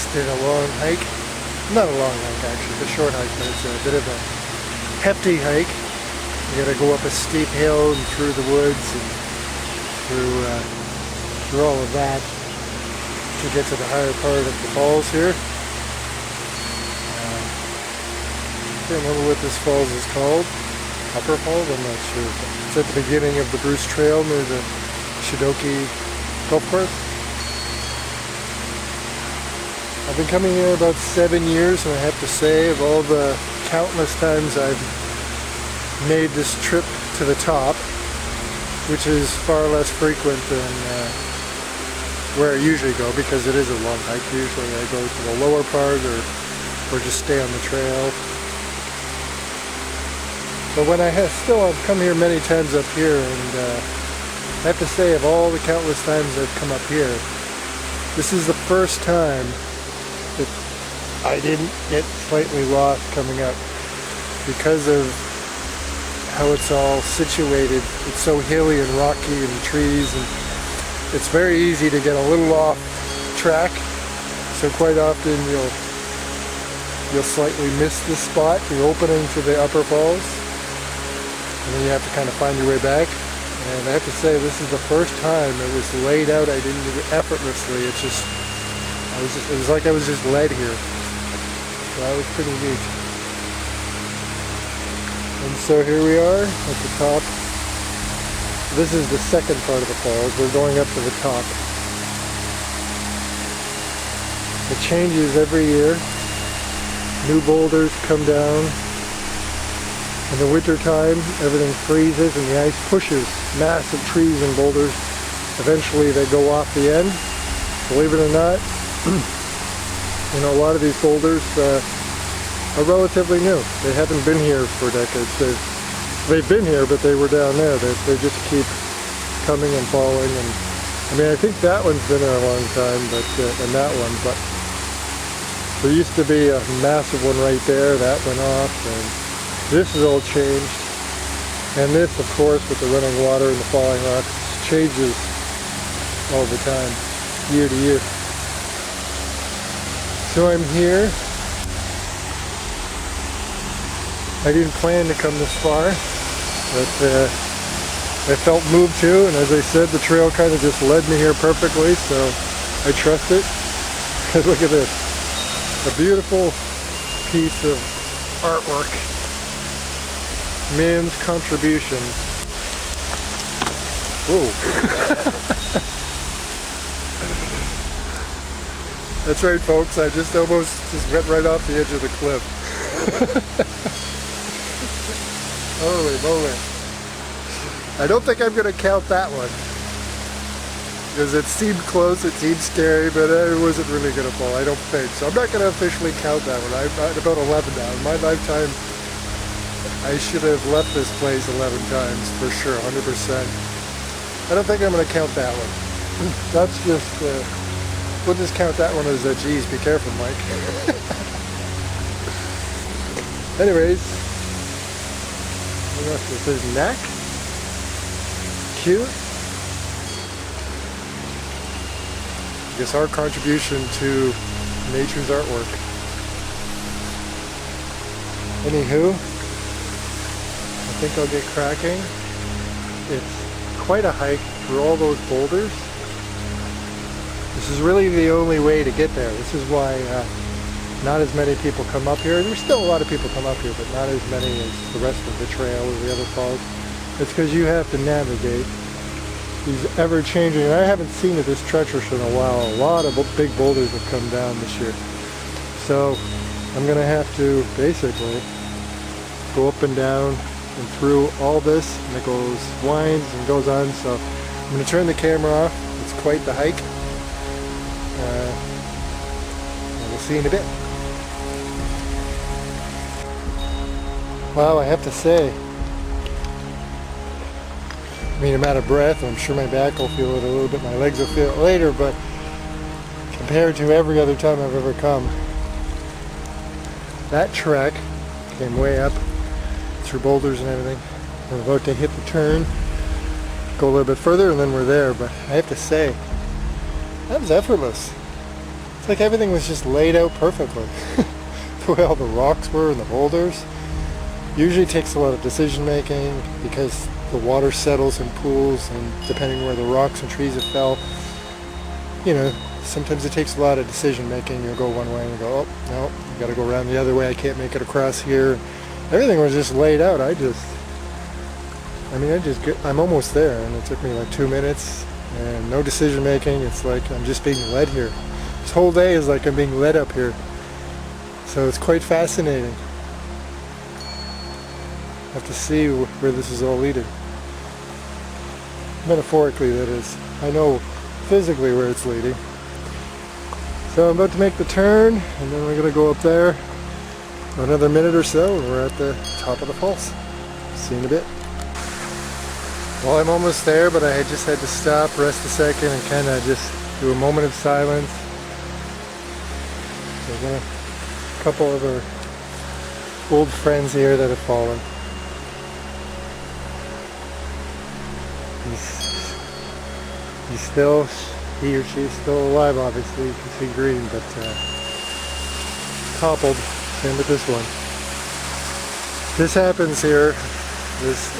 just did a long hike. Not a long hike actually, it's a short hike, but it's a bit of a hefty hike. You gotta go up a steep hill and through the woods and through all of that to get to the higher part of the falls here. I can't remember what this falls is called. Upper Falls? I'm not sure. It's at the beginning of the Bruce Trail near the Shidoki Golf Course. I've been coming here about 7 years, and I have to say, of all the countless times I've made this trip to the top, which is far less frequent than where I usually go, because it is a long hike. Usually I go to the lower part or just stay on the trail. But when I've come here many times up here, and I have to say, of all the countless times I've come up here, this is the first time that I didn't get slightly lost coming up, because of how it's all situated. It's so hilly and rocky and trees, and it's very easy to get a little off track. So quite often you'll slightly miss the spot. You're opening to the upper falls, and then you have to kind of find your way back. And I have to say, this is the first time it was laid out. I didn't do it effortlessly. It was like I was just led here. So that was pretty neat. And so here we are at the top. This is the second part of the falls. We're going up to the top. It changes every year. New boulders come down. In the winter time, everything freezes and the ice pushes massive trees and boulders. Eventually they go off the end. Believe it or not, a lot of these boulders are relatively new. They haven't been here for decades. They've been here, but they were down there. They just keep coming and falling. And I mean, I think that one's been there a long time, and that one. But there used to be a massive one right there. That went off, and this is all changed. And this, of course, with the running water and the falling rocks, changes all the time, year to year. So I'm here. I didn't plan to come this far, but I felt moved to, and as I said, the trail kind of just led me here perfectly, so I trust it. Look at this, a beautiful piece of artwork, man's contribution. Whoa. That's right, folks, I just went right off the edge of the cliff. Holy moly. I don't think I'm going to count that one, because it seemed close, it seemed scary, but it wasn't really going to fall, I don't think. So I'm not going to officially count that one. I'm at about 11 now. In my lifetime, I should have left this place 11 times, for sure, 100%. I don't think I'm going to count that one. That's just, we'll just count that one as a, geez, be careful, Mike. Anyways, what else? This is neck. Cute. I guess our contribution to nature's artwork. Anywho, I think I'll get cracking. It's quite a hike through all those boulders. This is really the only way to get there. This is why not as many people come up here. There's still a lot of people come up here, but not as many as the rest of the trail or the other falls. It's because you have to navigate these ever-changing, and I haven't seen it this treacherous in a while. A lot of big boulders have come down this year. So I'm going to have to basically go up and down and through all this, and it goes, winds and goes on. So I'm going to turn the camera off. It's quite the hike. And we'll see you in a bit. Wow, I have to say, I mean, I'm out of breath. I'm sure my back will feel it a little bit. My legs will feel it later, but compared to every other time I've ever come, that trek came way up through boulders and everything. We're about to hit the turn, go a little bit further, and then we're there. But I have to say, that was effortless. It's It's like everything was just laid out perfectly. The way all the rocks were and the boulders. Usually takes a lot of decision making because the water settles in pools, and depending where the rocks and trees have fell, you know, sometimes it takes a lot of decision making. You'll go one way and you go, oh no, you gotta go around the other way, I can't make it across here. Everything was just laid out. I'm almost there, and it took me like 2 minutes and no decision making. It's like I'm just being led here. This whole day is like I'm being led up here. So it's quite fascinating. I have to see where this is all leading. Metaphorically, that is. I know physically where it's leading. So I'm about to make the turn, and then we're going to go up there another minute or so, and we're at the top of the falls. See you in a bit. Well, I'm almost there, but I just had to stop, rest a second, and kind of just do a moment of silence. There's a couple of our old friends here that have fallen. He or she is still alive, obviously. You can see green, but toppled. Same with this one. This happens here as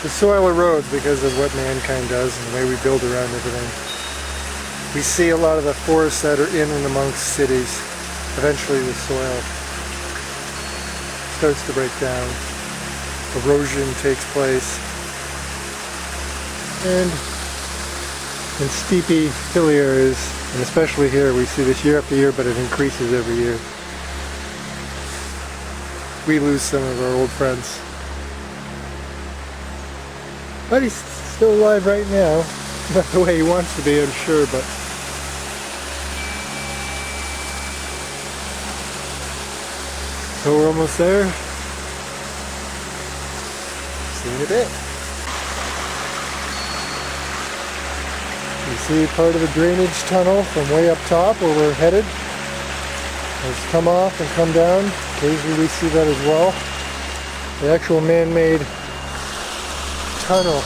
the soil erodes because of what mankind does and the way we build around everything. We see a lot of the forests that are in and amongst cities. Eventually the soil starts to break down. Erosion takes place. And in steepy, hilly areas, and especially here, we see this year after year, but it increases every year. We lose some of our old friends. But he's still alive right now. Not the way he wants to be, I'm sure, but so we're almost there. See you in a bit. You see part of the drainage tunnel from way up top where we're headed. It's come off and come down. Occasionally we see that as well. The actual man-made tunnel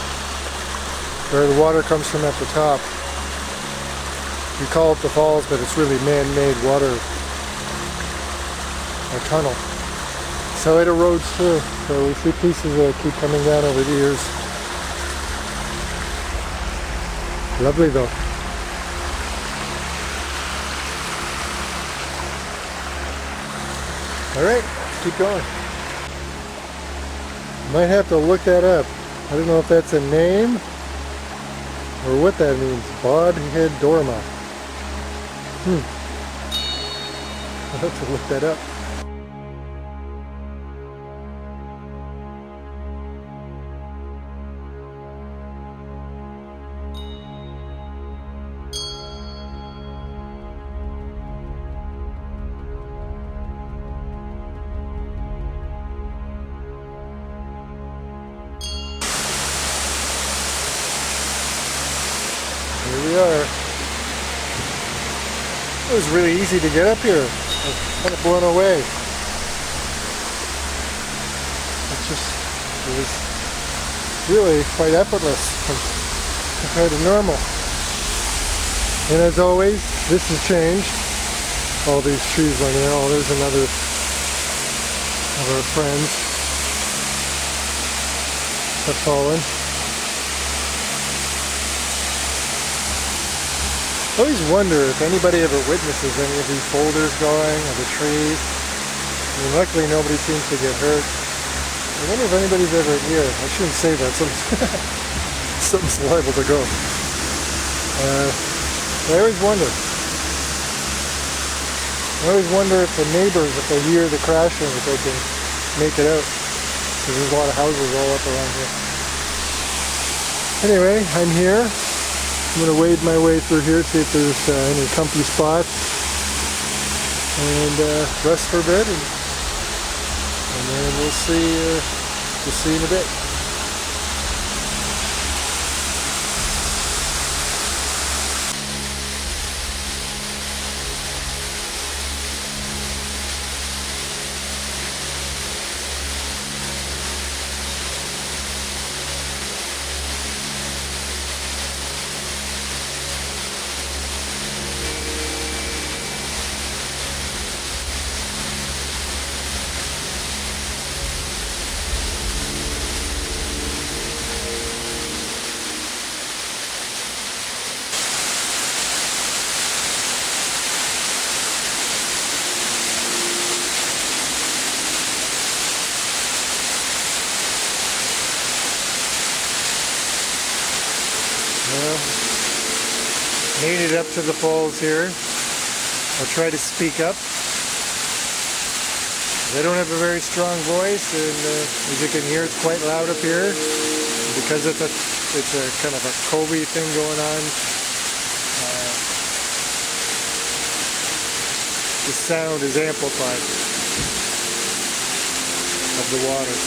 where the water comes from at the top. We call it the falls, but it's really man-made water, a tunnel. So it erodes too. So we see pieces that keep coming down over the years. Lovely though. Alright, keep going. Might have to look that up. I don't know if that's a name or what that means. Bodhead Dorma. I'll have to look that up. Here we are. It was really easy to get up here. I was kind of blown away. It was really quite effortless compared to normal. And as always, this has changed. All these trees on there. Oh, there's another of our friends have fallen. I always wonder if anybody ever witnesses any of these boulders going, or the trees. I mean, luckily nobody seems to get hurt. I wonder if anybody's ever here. I shouldn't say that. Something's liable to go. I always wonder. If the neighbors, if they hear the crashing, if they can make it out. Because there's a lot of houses all up around here. Anyway, I'm here. I'm going to wade my way through here, see if there's any comfy spots, and rest for a bit, and then we'll see in a bit. it up to the falls here. I'll try to speak up. I don't have a very strong voice, and as you can hear, it's quite loud up here. Because it's a kind of a Kobe thing going on. The sound is amplified of the water.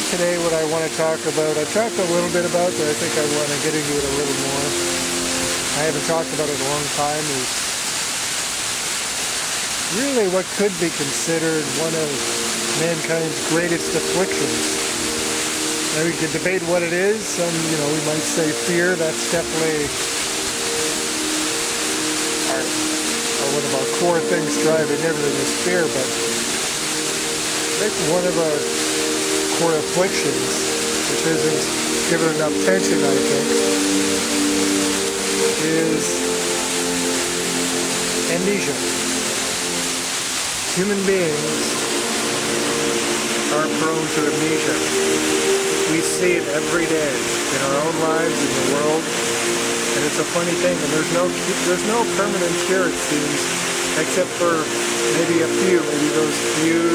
Today what I want to talk about, I've talked a little bit about, but I think I want to get into it a little more. I haven't talked about it in a long time, is really what could be considered one of mankind's greatest afflictions. Now we could debate what it is. Some, we might say fear. That's definitely one of our core things driving everything is fear, but I think one of our core afflictions, which isn't given enough attention, I think, is amnesia. Human beings are prone to amnesia. We see it every day in our own lives, in the world, and it's a funny thing. And there's no permanent cure, it seems, except for maybe a few, maybe those few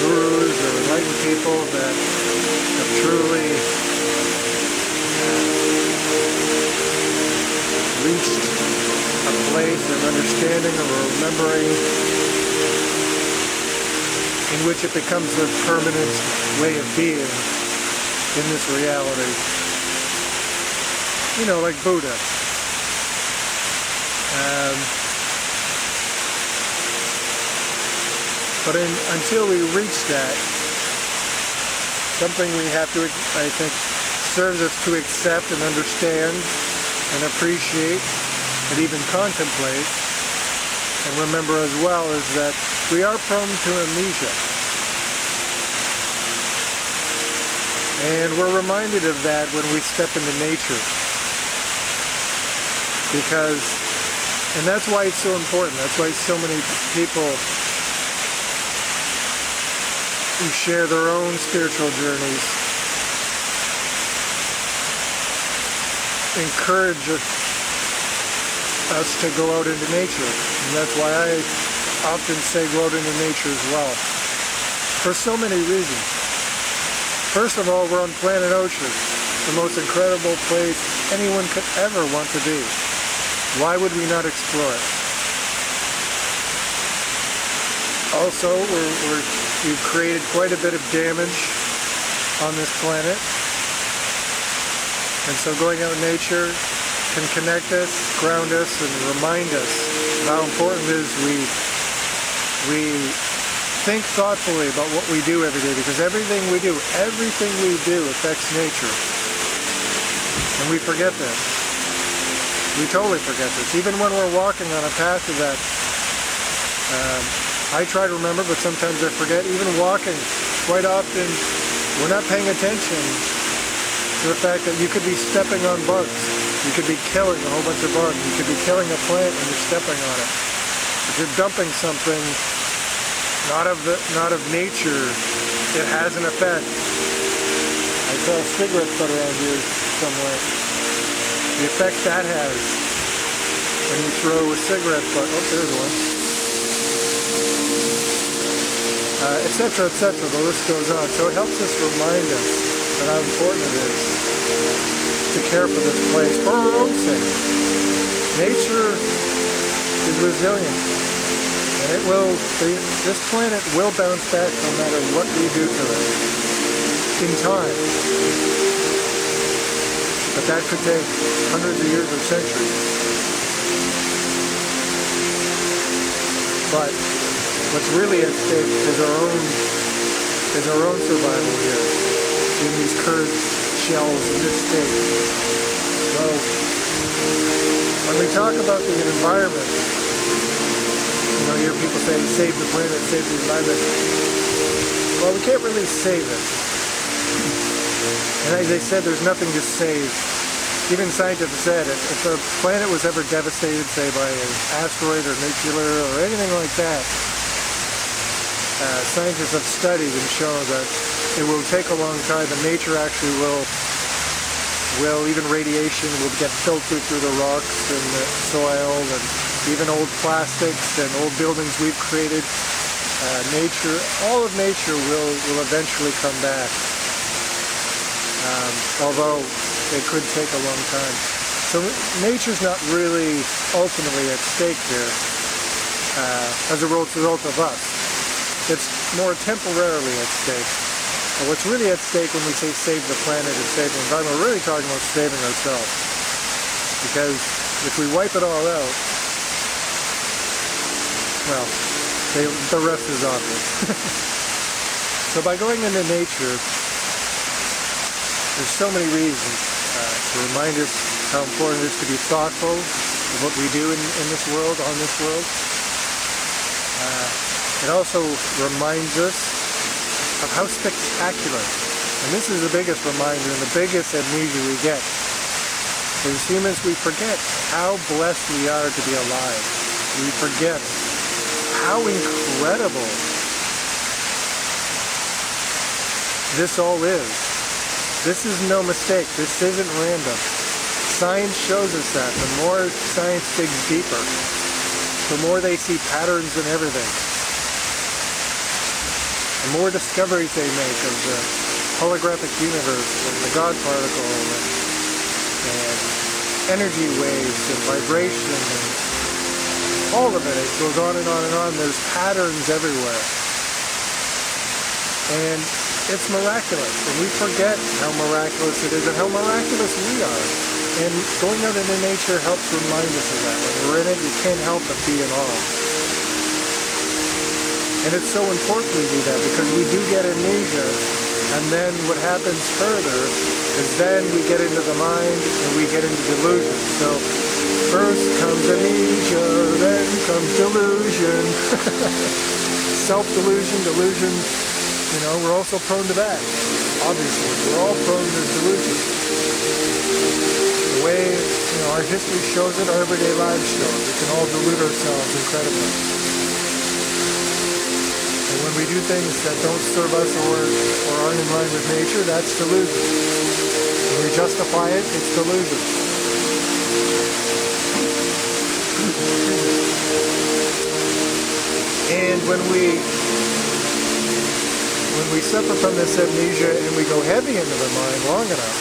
gurus or enlightened people that have truly reached a place of understanding or remembering in which it becomes a permanent way of being in this reality. Like Buddha. But until we reach that, something we have to, I think, serves us to accept and understand and appreciate and even contemplate and remember as well is that we are prone to amnesia. And we're reminded of that when we step into nature. And that's why it's so important. That's why so many people who share their own spiritual journeys encourage us to go out into nature. And that's why I often say go out into nature as well. For so many reasons. First of all, we're on planet Ocean, the most incredible place anyone could ever want to be. Why would we not explore it? Also, we've created quite a bit of damage on this planet. And so going out in nature can connect us, ground us, and remind us of how important it is we think thoughtfully about what we do every day, because everything we do affects nature. And we forget this. We totally forget this. Even when we're walking on a path of that, I try to remember, but sometimes I forget. Even walking, quite often, we're not paying attention to the fact that you could be stepping on bugs. You could be killing a whole bunch of bugs. You could be killing a plant and you're stepping on it. If you're dumping something not of nature, it has an effect. I saw a cigarette butt around here somewhere. The effect that has when you throw a cigarette butt. Oh, there's one. Etc., etc. The list goes on. So it helps us remind us that how important it is to care for this place for our own sake. Nature is resilient, and this planet will bounce back no matter what we do to it in time. But that could take hundreds of years or centuries. But what's really at stake is our own survival here in these curved shells in this state. So when we talk about the environment, you hear people say save the planet, save the environment. Well, we can't really save it. And as I said, there's nothing to save. Even scientists said if the planet was ever devastated, say by an asteroid or nuclear or anything like that, scientists have studied and shown that it will take a long time, and nature actually will, even radiation will get filtered through the rocks and the soil, and even old plastics and old buildings we've created. Nature, all of nature will eventually come back, although it could take a long time. So nature's not really ultimately at stake here as a result of us. It's more temporarily at stake. But what's really at stake when we say save the planet and save the environment, we're really talking about saving ourselves. Because if we wipe it all out, well, the rest is obvious. So by going into nature, there's so many reasons to remind us how important it is to be thoughtful of what we do in this world, on this world. It also reminds us of how spectacular, and this is the biggest reminder and the biggest amnesia we get. As humans, we forget how blessed we are to be alive. We forget how incredible this all is. This is no mistake. This isn't random. Science shows us that. The more science digs deeper, the more they see patterns in everything. The more discoveries they make of the holographic universe and the God particle and energy waves and vibration and all of it. It goes on and on and on. There's patterns everywhere. And it's miraculous. And we forget how miraculous it is and how miraculous we are. And going out into nature helps remind us of that. When we're in it, we can't help but be in awe. And it's so important we do that because we do get amnesia. And then what happens further is then we get into the mind and we get into delusion. So first comes amnesia, then comes delusion. Self-delusion, delusion. You know, we're also prone to that. Obviously, we're all prone to delusion. The way, our history shows it, our everyday lives show it. We can all delude ourselves incredibly. And when we do things that don't serve us or aren't in line with nature, that's delusion. When we justify it, it's delusion. And when we suffer from this amnesia and we go heavy into the mind long enough,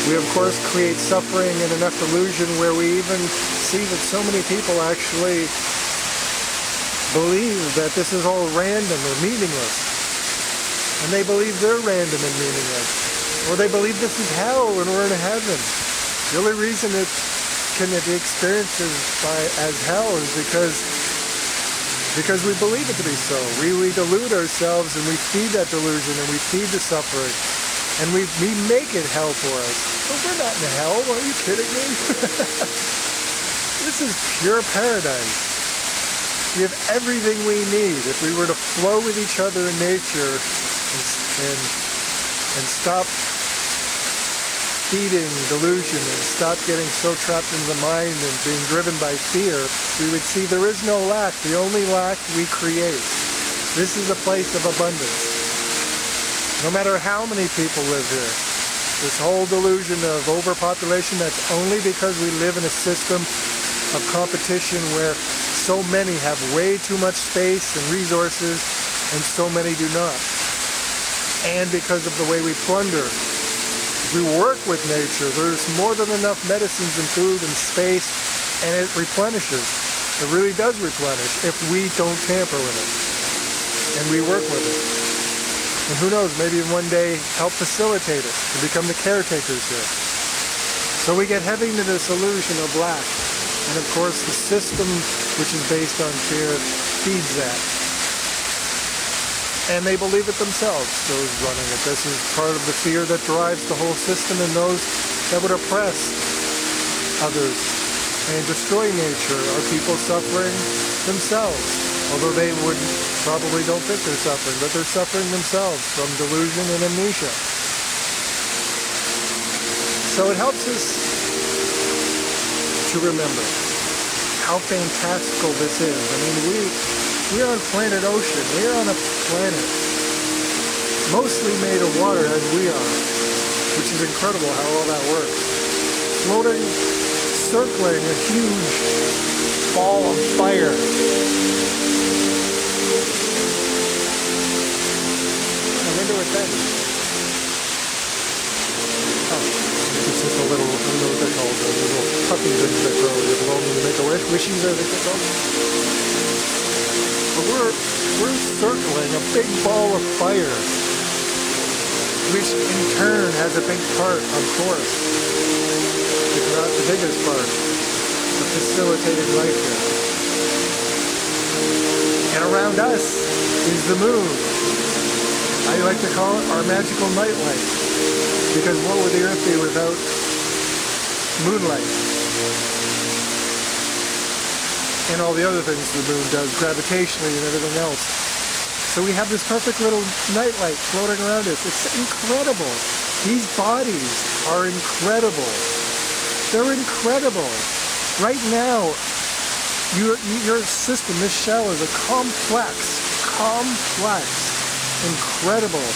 we of course create suffering and enough delusion where we even see that so many people actually believe that this is all random or meaningless. And they believe they're random and meaningless. Or they believe this is hell and we're in heaven. The only reason it can be experienced as hell is because we believe it to be so. We delude ourselves and we feed that delusion and we feed the suffering. And we make it hell for us. But we're not in hell. Are you kidding me? This is pure paradise. We have everything we need. If we were to flow with each other in nature and stop feeding delusion and stop getting so trapped in the mind and being driven by fear, we would see there is no lack. The only lack we create. This is a place of abundance. No matter how many people live here, this whole delusion of overpopulation, that's only because we live in a system of competition where so many have way too much space and resources and so many do not. And because of the way we plunder. If we work with nature, there's more than enough medicines and food and space, and it replenishes. It really does replenish if we don't tamper with it. And we work with it. And who knows, maybe one day help facilitate it and become the caretakers here. So we get heavy into this illusion of lack. And of course the system, which is based on fear, feeds that. And they believe it themselves, those running it. This is part of the fear that drives the whole system, and those that would oppress others and destroy nature are people suffering themselves. Although they would probably don't think they're suffering, but they're suffering themselves from delusion and amnesia. So it helps us to remember how fantastical this is. I mean, We are on planet Ocean. We are on a planet mostly made of water as we are, which is incredible how all that works. Floating, circling a huge ball of fire. I wonder what that is. Oh, it's just a little, I don't know what they're called, the little puppy things that grow. You blow them to make a wish. Wishies, I think they're called. But we're circling a big ball of fire, which in turn has a big part, of course, if not the biggest part, of facilitating life here. And around us is the moon. I like to call it our magical nightlight, because what would the earth be without moonlight? And all the other things the moon does gravitationally and everything else. So we have this perfect little nightlight floating around us. It's incredible. These bodies are incredible. They're incredible. Right now, your system, this shell, is a complex, incredible,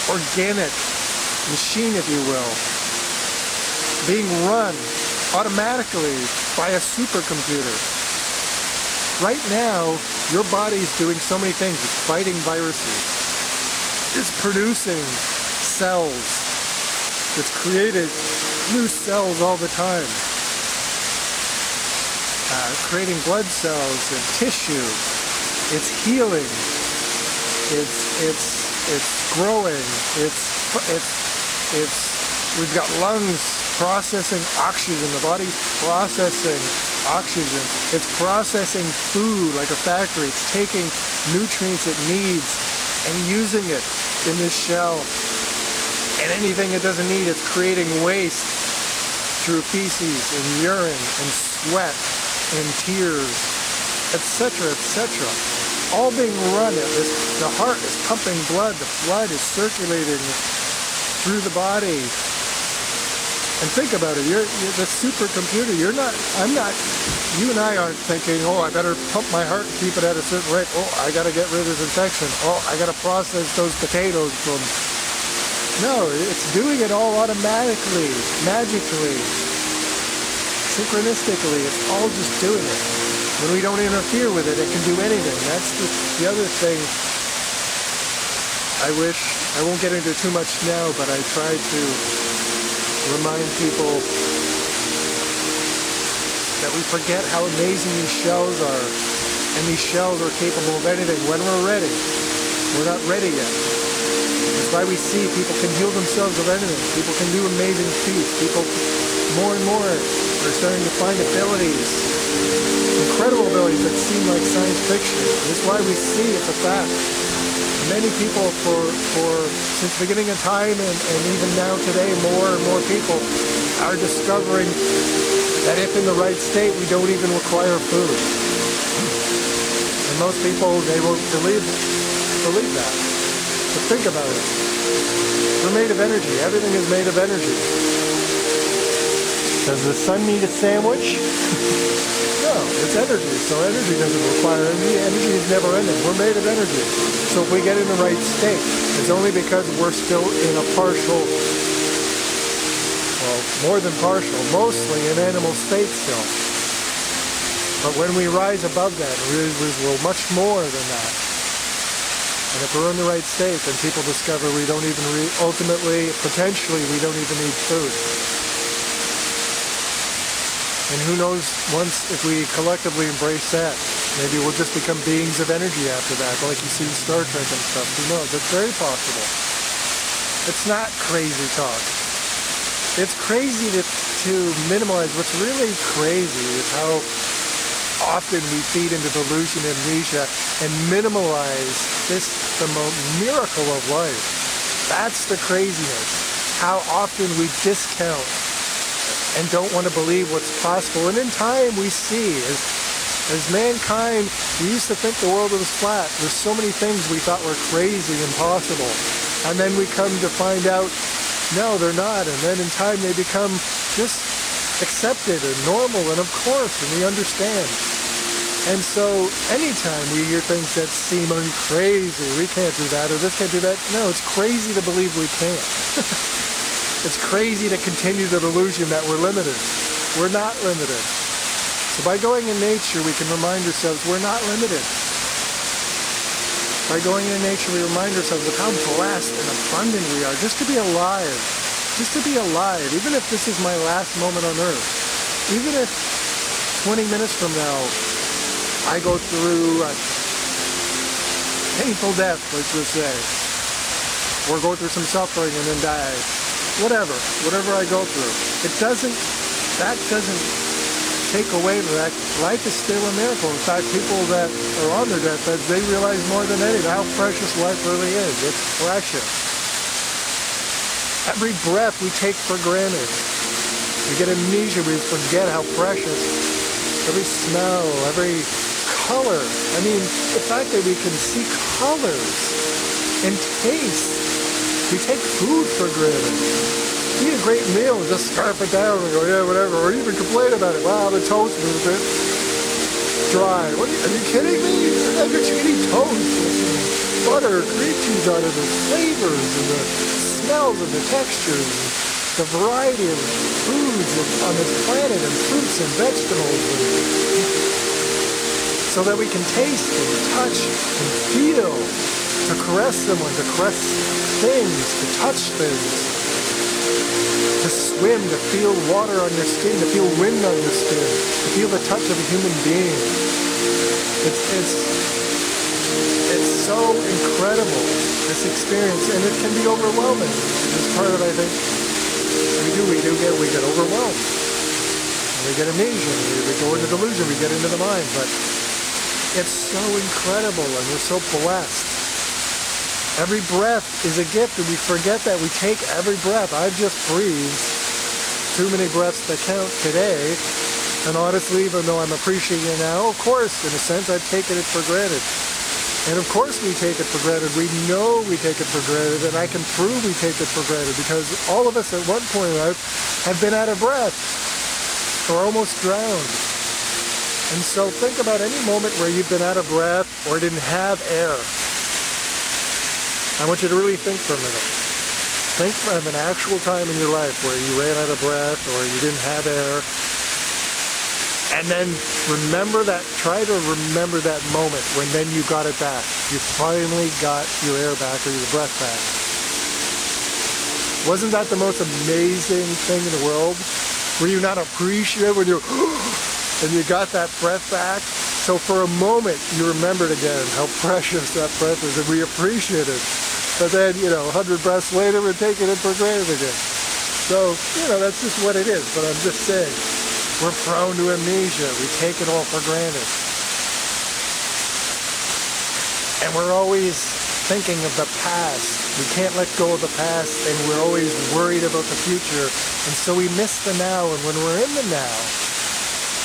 organic machine, if you will, being run automatically by a supercomputer. Right now, your body's doing so many things. It's fighting viruses. It's producing cells. It's created new cells all the time. Creating blood cells and tissue. It's healing. It's growing. We've got lungs processing oxygen. The body's processing oxygen. It's processing food like a factory. It's taking nutrients it needs and using it in this shell. And anything it doesn't need, it's creating waste through feces and urine and sweat and tears, etc., etc. All being run at this. The heart is pumping blood. The blood is circulating through the body. And think about it, you're the supercomputer. I'm not, you and I aren't thinking, oh, I better pump my heart and keep it at a certain rate. Oh, I got to get rid of this infection. Oh, I got to process those potatoes from... No, it's doing it all automatically, magically, synchronistically. It's all just doing it. When we don't interfere with it, it can do anything. That's the other thing. I won't get into too much now, but I try to remind people that we forget how amazing these shells are. And these shells are capable of anything when we're ready. We're not ready yet. That's why we see people can heal themselves of anything. People can do amazing feats. People more and more are starting to find abilities, incredible abilities that seem like science fiction. That's why we see it's a fact. Many people since the beginning of time and even now today, more and more people are discovering that if in the right state, we don't even require food. And most people, they won't believe that. But think about it. We're made of energy. Everything is made of energy. Does the sun need a sandwich? No, it's energy. So energy doesn't require energy. Energy is never ending. We're made of energy. So if we get in the right state, it's only because we're still in a partial, well, more than partial, mostly an animal state still. But when we rise above that, we're much more than that. And if we're in the right state, then people discover we don't even ultimately, potentially, we don't even need food. And who knows, once, if we collectively embrace that, maybe we'll just become beings of energy after that, like you see in Star Trek and stuff. Who knows? It's very possible. It's not crazy talk. It's crazy to minimalize. What's really crazy is how often we feed into delusion and amnesia and minimalize the miracle of life. That's the craziness. How often we discount and don't want to believe what's possible. And in time we see, as mankind, we used to think the world was flat. There's so many things we thought were crazy, impossible. And then we come to find out, no, they're not. And then in time they become just accepted and normal and of course, and we understand. And so anytime we hear things that seem crazy, we can't do that or this can't do that, no, it's crazy to believe we can't. It's crazy to continue the delusion that we're limited. We're not limited. So by going in nature, we can remind ourselves we're not limited. By going in nature, we remind ourselves of how blessed and abundant we are just to be alive. Just to be alive, even if this is my last moment on earth. Even if 20 minutes from now, I go through a painful death, let's just say. Or go through some suffering and then die. Whatever I go through. That doesn't take away from that. Life is still a miracle. In fact, people that are on their deathbeds, they realize more than anything how precious life really is. It's precious. Every breath we take for granted. We get amnesia, we forget how precious. Every smell, every color. I mean, the fact that we can see colors and taste. We take food for granted. Eat a great meal and just scarf it down and go, yeah, whatever. Or even complain about it. Wow, the toast was a bit dry. Are you kidding me? I'm just eating toast with butter, cream cheese on it, the flavors and the smells and the textures and the variety of foods on this planet and fruits and vegetables. So that we can taste and touch and feel. To caress someone, to caress things, to touch things, to swim, to feel water on your skin, to feel wind on your skin, to feel the touch of a human being. It's so incredible, this experience, and it can be overwhelming. It's part of, I think, we get overwhelmed. And we get amnesia, we go into delusion, we get into the mind, but it's so incredible and we're so blessed. Every breath is a gift, and we forget that. We take every breath. I've just breathed too many breaths to count today, and honestly, even though I'm appreciating it now, of course, in a sense, I've taken it for granted. And of course we take it for granted. We know we take it for granted, and I can prove we take it for granted, because all of us at one point in life have been out of breath, or almost drowned. And so think about any moment where you've been out of breath, or didn't have air. I want you to really think for a minute. Think of an actual time in your life where you ran out of breath or you didn't have air. And then try to remember that moment when then you got it back. You finally got your air back or your breath back. Wasn't that the most amazing thing in the world? Were you not appreciative when and you got that breath back? So for a moment, you remembered again how precious that breath is, and we appreciate it. But then, 100 breaths later, we're taking it for granted again. So, that's just what it is. But I'm just saying, we're prone to amnesia. We take it all for granted. And we're always thinking of the past. We can't let go of the past, and we're always worried about the future. And so we miss the now, and when we're in the now,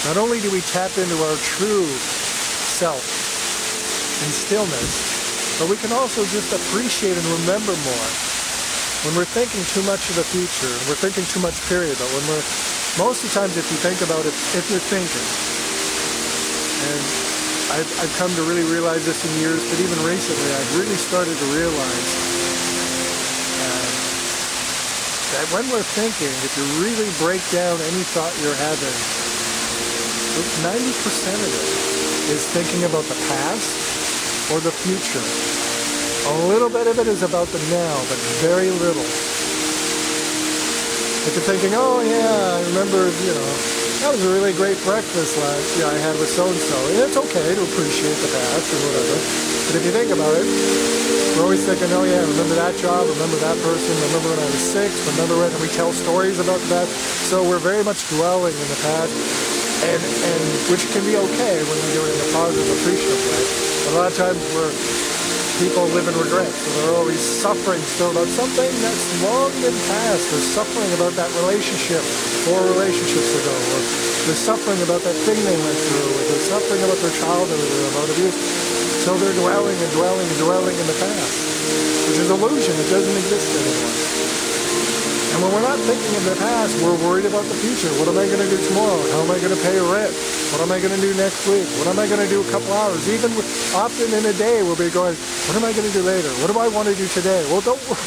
not only do we tap into our true self and stillness, but we can also just appreciate and remember more. When we're thinking too much of the future, we're thinking too much period, but most of the times if you think about it, if you're thinking, and I've come to really realize this in years, but even recently I've really started to realize that when we're thinking, if you really break down any thought you're having, 90% of it is thinking about the past or the future. A little bit of it is about the now, but very little. If you're thinking, oh yeah, I remember, that was a really great breakfast I had with so-and-so. And it's okay to appreciate the past or whatever. But if you think about it, we're always thinking, oh yeah, remember that job, remember that person, remember when I was 6, remember when we tell stories about that. So we're very much dwelling in the past. And which can be okay when we do it in a positive, appreciative way. A lot of times people live in regret, so they're always suffering still about something that's long been past. They're suffering about that relationship 4 relationships ago, or they're suffering about that thing they went through, or they're suffering about their childhood or about abuse. So they're dwelling and dwelling and dwelling in the past, which is illusion. It doesn't exist anymore. And when we're not thinking of the past, we're worried about the future. What am I going to do tomorrow? How am I going to pay rent? What am I going to do next week? What am I going to do a couple hours? Even often in a day, we'll be going, what am I going to do later? What do I want to do today? Well, don't worry.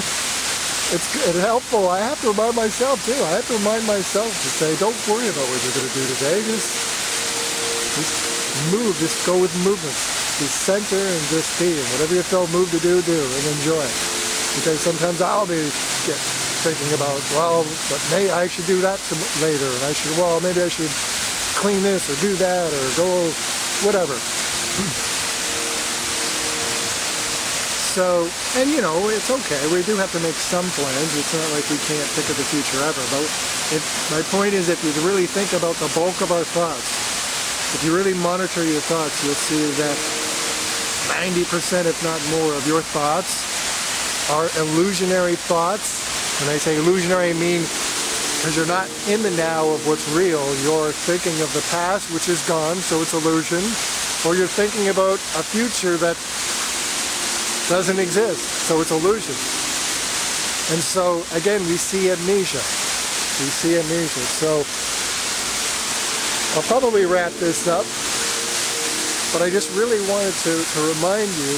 It's helpful. I have to remind myself, too. I have to remind myself to say, don't worry about what you're going to do today. Just move. Just go with movement. Just center and just be. And whatever you feel moved to do and enjoy. Because sometimes I'll get thinking about, well, but maybe I should do that later, and maybe I should clean this or do that or go whatever. So, and it's okay. We do have to make some plans. It's not like we can't think of the future ever. But my point is, if you really think about the bulk of our thoughts, if you really monitor your thoughts, you'll see that 90%, if not more, of your thoughts are illusionary thoughts. When I say illusionary, I mean because you're not in the now of what's real. You're thinking of the past, which is gone, so it's illusion. Or you're thinking about a future that doesn't exist, so it's illusion. And so, again, we see amnesia. We see amnesia. So, I'll probably wrap this up, but I just really wanted to remind you,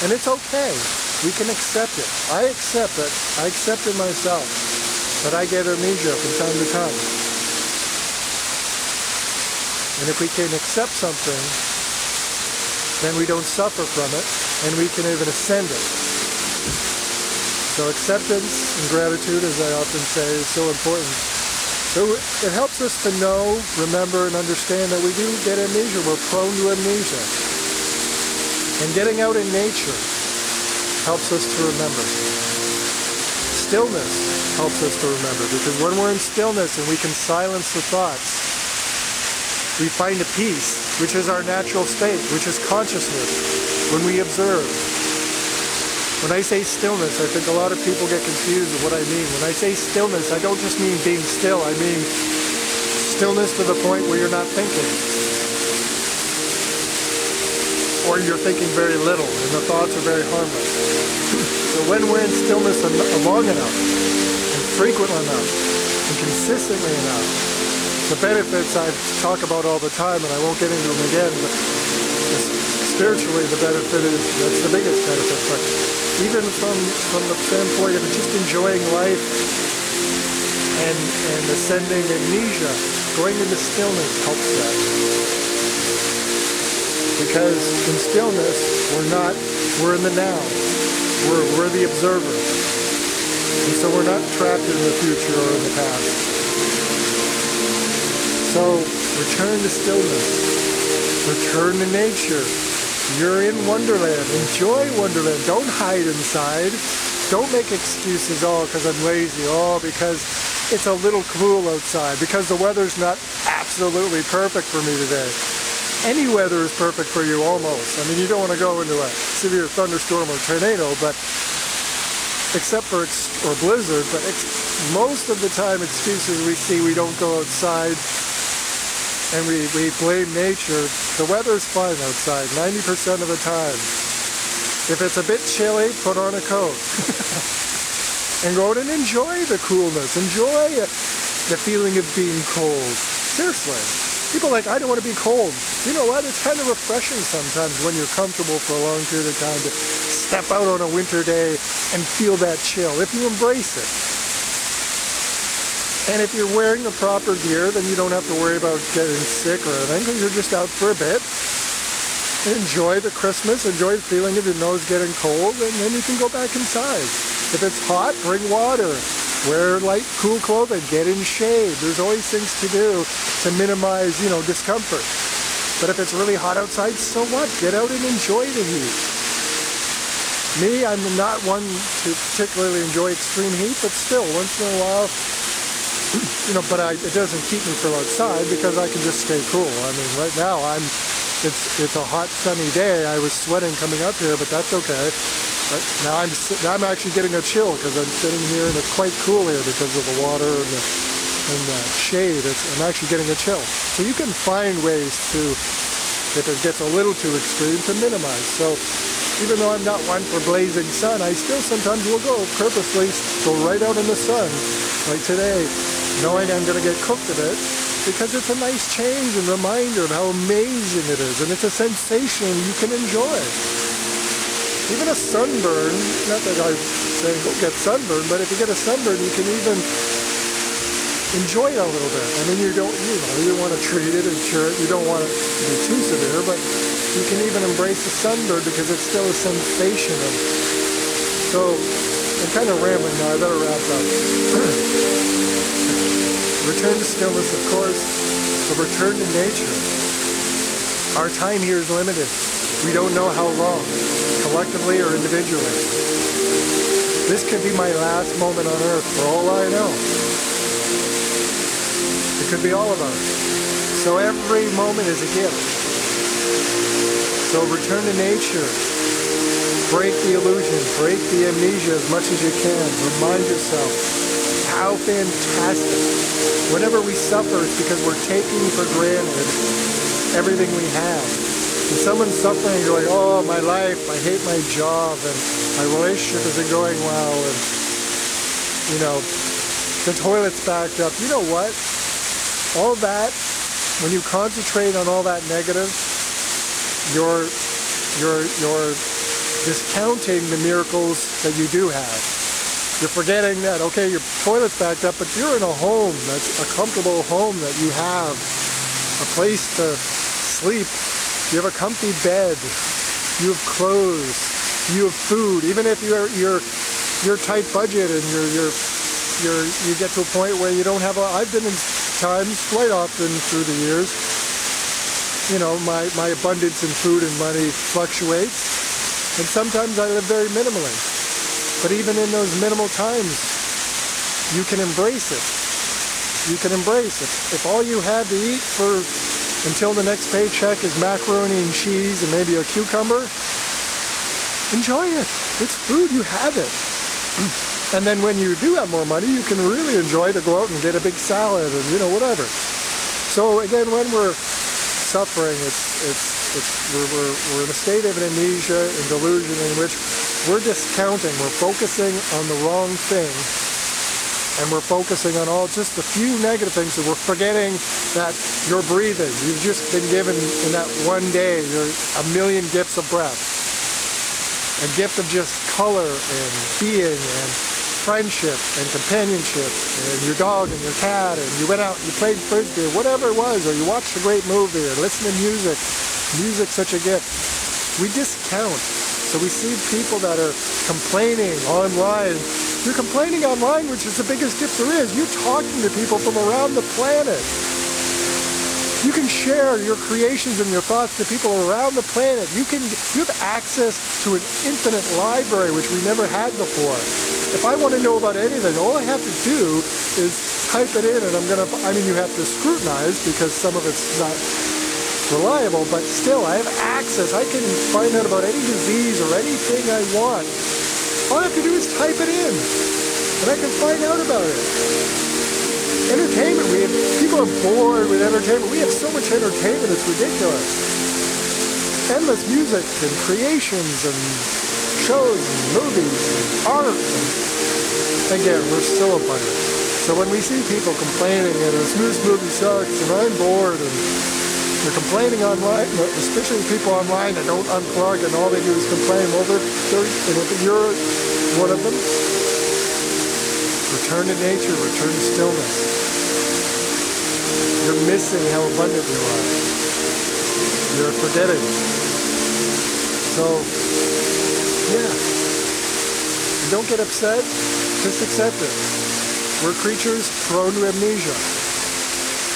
and it's okay. We can accept it. I accept it. I accept it myself. But I get amnesia from time to time. And if we can accept something, then we don't suffer from it, and we can even ascend it. So acceptance and gratitude, as I often say, is so important. So it helps us to know, remember, and understand that we do get amnesia. We're prone to amnesia. And getting out in nature helps us to remember. Stillness helps us to remember, because when we're in stillness and we can silence the thoughts, we find a peace, which is our natural state, which is consciousness, when we observe. When I say stillness, I think a lot of people get confused with what I mean. When I say stillness, I don't just mean being still, I mean stillness to the point where you're not thinking. Or you're thinking very little, and the thoughts are very harmless. So when we're in stillness long enough, and frequent enough, and consistently enough, the benefits I talk about all the time, and I won't get into them again, but spiritually the benefit is, that's the biggest benefit. But even from the standpoint of just enjoying life and ascending amnesia, going into stillness helps that. Because in stillness, we're in the now. We're the observer. And so we're not trapped in the future or in the past. So return to stillness. Return to nature. You're in Wonderland. Enjoy Wonderland. Don't hide inside. Don't make excuses, because I'm lazy, because it's a little cool outside, because the weather's not absolutely perfect for me today. Any weather is perfect for you, almost. I mean, you don't want to go into a severe thunderstorm or tornado, but except for or blizzard, but most of the time excuses we see, we don't go outside, and we blame nature. The weather's fine outside 90% of the time. If it's a bit chilly, put on a coat. And go out and enjoy the coolness. Enjoy the feeling of being cold. Seriously. People are like, I don't want to be cold. You know what? It's kind of refreshing sometimes when you're comfortable for a long period of time to step out on a winter day and feel that chill, if you embrace it. And if you're wearing the proper gear, then you don't have to worry about getting sick or anything, because you're just out for a bit. Enjoy the Christmas, enjoy the feeling of your nose getting cold, and then you can go back inside. If it's hot, bring water. Wear light, cool clothing. Get in shade. There's always things to do to minimize, discomfort. But if it's really hot outside, so what? Get out and enjoy the heat. Me, I'm not one to particularly enjoy extreme heat, but still, once in a while, but it doesn't keep me from outside, because I can just stay cool. I mean, right now, it's a hot, sunny day. I was sweating coming up here, but that's okay. But now I'm actually getting a chill, because I'm sitting here and it's quite cool here because of the water and the shade. I'm actually getting a chill. So you can find ways to, if it gets a little too extreme, to minimize. So even though I'm not one for blazing sun, I still sometimes will go purposely, go right out in the sun Like today, knowing I'm going to get cooked a bit, because it's a nice change and reminder of how amazing it is, and it's a sensation you can enjoy. Even a sunburn, not that I'm saying go get sunburn, but if you get a sunburn, you can even enjoy it a little bit. I mean, you don't want to treat it and cure it, you don't want it to be too severe, but you can even embrace the sunburn because it's still a sensation of. So, I'm kind of rambling now, I better wrap up. Return to stillness, of course, but return to nature. Our time here is limited. We don't know how long, collectively or individually. This could be my last moment on earth, for all I know. It could be all of us. So every moment is a gift. So return to nature. Break the illusion, break the amnesia as much as you can. Remind yourself how fantastic. Whenever we suffer, it's because we're taking for granted everything we have. When someone's suffering, you're like, oh, my life, I hate my job, and my relationship isn't going well, and, you know, the toilet's backed up. You know what? All that, when you concentrate on all that negative, you're discounting the miracles that you do have. You're forgetting that, okay, your toilet's backed up, but you're in a home, that's a comfortable home that you have, a place to sleep, you have a comfy bed, you have clothes, you have food, even if you're tight budget and you get to a point where you don't have I've been in times quite often through the years, you know, my abundance in food and money fluctuates, and sometimes I live very minimally. But even in those minimal times, you can embrace it. You can embrace it. If all you have to eat until the next paycheck is macaroni and cheese and maybe a cucumber, enjoy it. It's food, you have it. And then when you do have more money, you can really enjoy to go out and get a big salad and, you know, whatever. So again, when we're suffering, we're in a state of amnesia and delusion in which we're discounting, we're focusing on the wrong thing, and we're focusing on just a few negative things, and we're forgetting that you're breathing. You've just been given in that one day, a million gifts of breath. A gift of just color and being and friendship and companionship and your dog and your cat, and you went out and you played frisbee or whatever it was, or you watched a great movie or listened to music. Music's such a gift. We discount. So we see people that are complaining online. You're complaining online, which is the biggest gift there is. You're talking to people from around the planet. You can share your creations and your thoughts to people around the planet. You have access to an infinite library, which we never had before. If I want to know about anything, all I have to do is type it in, and you have to scrutinize because some of it's not reliable, but still, I have access. I can find out about any disease or anything I want. All I have to do is type it in, and I can find out about it. Entertainment, people are bored with entertainment. We have so much entertainment, it's ridiculous. Endless music and creations and shows and movies and art. And again, we're so abundant. So when we see people complaining and this movie sucks and I'm bored and they're complaining online, especially people online that don't unplug and all they do is complain. Well, if you're one of them, return to nature, return to stillness. You're missing how abundant you are. You're forgetting. So, yeah. Don't get upset, just accept it. We're creatures prone to amnesia.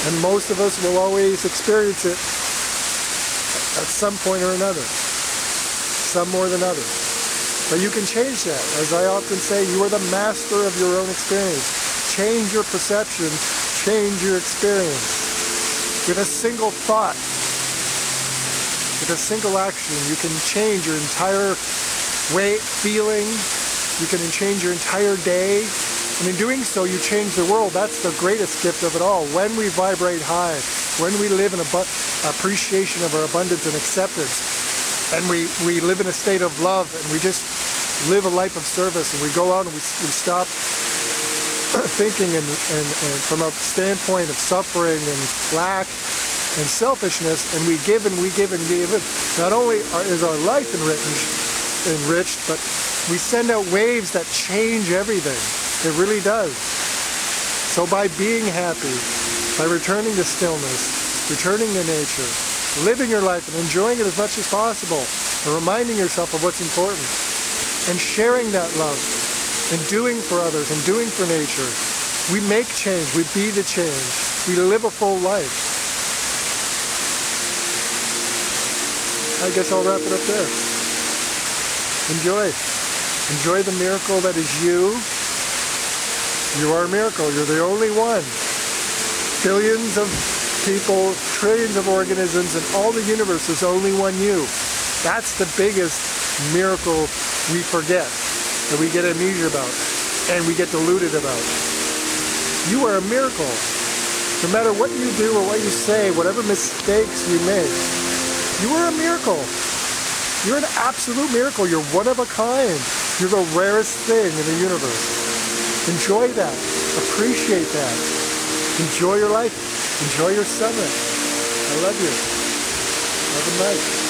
And most of us will always experience it at some point or another. Some more than others. But you can change that. As I often say, you are the master of your own experience. Change your perception, change your experience. With a single thought, with a single action, you can change your entire feeling. You can change your entire day. And in doing so, you change the world. That's the greatest gift of it all. When we vibrate high, when we live in appreciation of our abundance and acceptance, and we live in a state of love, and we just live a life of service, and we go out and we stop thinking and from a standpoint of suffering and lack and selfishness, and we give and we give and give. Not only is our life enriched, but we send out waves that change everything. It really does. So by being happy, by returning to stillness, returning to nature, living your life and enjoying it as much as possible, and reminding yourself of what's important, and sharing that love, and doing for others, and doing for nature, we make change, we be the change, we live a full life. I guess I'll wrap it up there. Enjoy. Enjoy the miracle that is you. You are a miracle. You're the only one. Billions of people, trillions of organisms, and all the universe is only one you. That's the biggest miracle we forget, that we get amnesia about, and we get deluded about. You are a miracle. No matter what you do or what you say, whatever mistakes you make, you are a miracle. You're an absolute miracle. You're one of a kind. You're the rarest thing in the universe. Enjoy that. Appreciate that. Enjoy your life. Enjoy your summer. I love you. Have a night.